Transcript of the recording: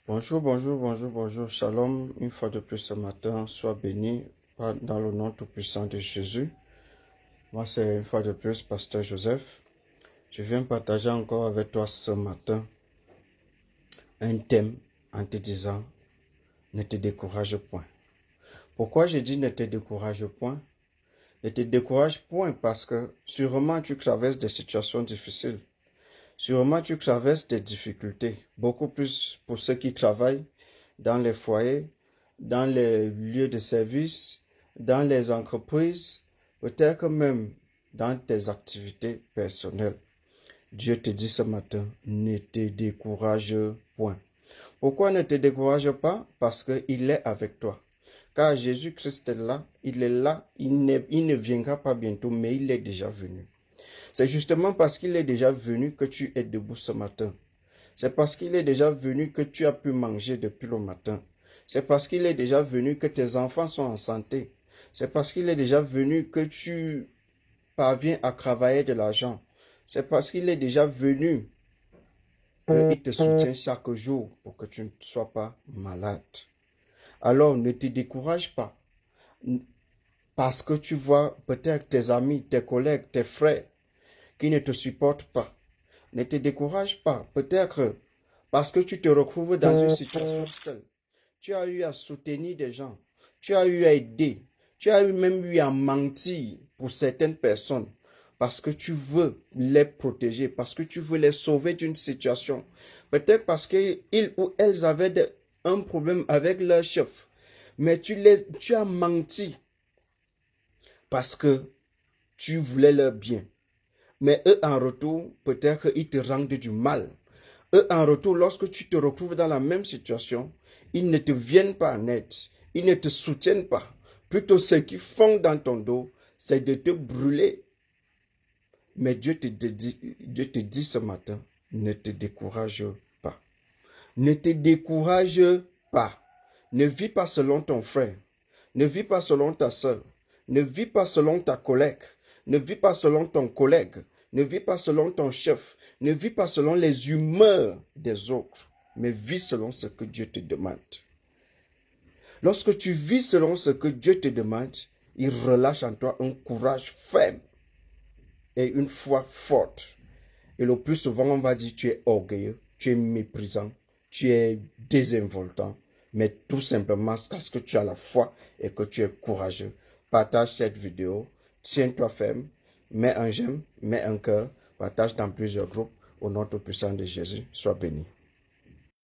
Bonjour, bonjour, bonjour, bonjour. Shalom, une fois de plus ce matin, sois béni dans le nom tout-puissant de Jésus. Moi, c'est une fois de plus Pasteur Joseph. Je viens partager encore avec toi ce matin un thème en te disant ne te décourage point. Pourquoi je dis ne te décourage point? Ne te décourage point parce que sûrement tu traverses des situations difficiles. Sûrement tu traverses des difficultés, beaucoup plus pour ceux qui travaillent dans les foyers, dans les lieux de service, dans les entreprises, peut-être même dans tes activités personnelles. Dieu te dit ce matin, ne te décourage point. Pourquoi ne te décourage pas? Parce qu'il est avec toi. Car Jésus-Christ est là, il ne viendra pas bientôt, mais il est déjà venu. C'est justement parce qu'il est déjà venu que tu es debout ce matin. C'est parce qu'il est déjà venu que tu as pu manger depuis le matin. C'est parce qu'il est déjà venu que tes enfants sont en santé. C'est parce qu'il est déjà venu que tu parviens à travailler de l'argent. C'est parce qu'il est déjà venu qu'il te soutient chaque jour pour que tu ne sois pas malade. Alors ne te décourage pas parce que tu vois peut-être tes amis, tes collègues, tes frères qui ne te supportent pas. Ne te décourage pas, peut-être parce que tu te retrouves dans une situation seule. Tu as eu à soutenir des gens, tu as eu à aider, tu as même eu à mentir pour certaines personnes parce que tu veux les protéger, parce que tu veux les sauver d'une situation. Peut-être parce qu'ils ou elles avaient un problème avec leur chef, mais tu as menti parce que tu voulais leur bien. Mais eux, en retour, peut-être ils te rendent du mal. Eux, en retour, lorsque tu te retrouves dans la même situation, ils ne te viennent pas en aide. Ils ne te soutiennent pas. Plutôt, ce qu'ils font dans ton dos, c'est de te brûler. Mais Dieu te dit ce matin, ne te décourage pas. Ne te décourage pas. Ne vis pas selon ton frère. Ne vis pas selon ta soeur. Ne vis pas selon ta collègue. Ne vis pas selon ton collègue. Ne vis pas selon ton chef. Ne vis pas selon les humeurs des autres. Mais vis selon ce que Dieu te demande. Lorsque tu vis selon ce que Dieu te demande, il relâche en toi un courage ferme et une foi forte. Et le plus souvent, on va dire tu es orgueilleux, tu es méprisant, tu es désinvoltant. Mais tout simplement parce que tu as la foi et que tu es courageux. Partage cette vidéo, tiens-toi ferme, mets un j'aime, mets un cœur, partage dans plusieurs groupes. Au nom tout puissant de Jésus, sois béni.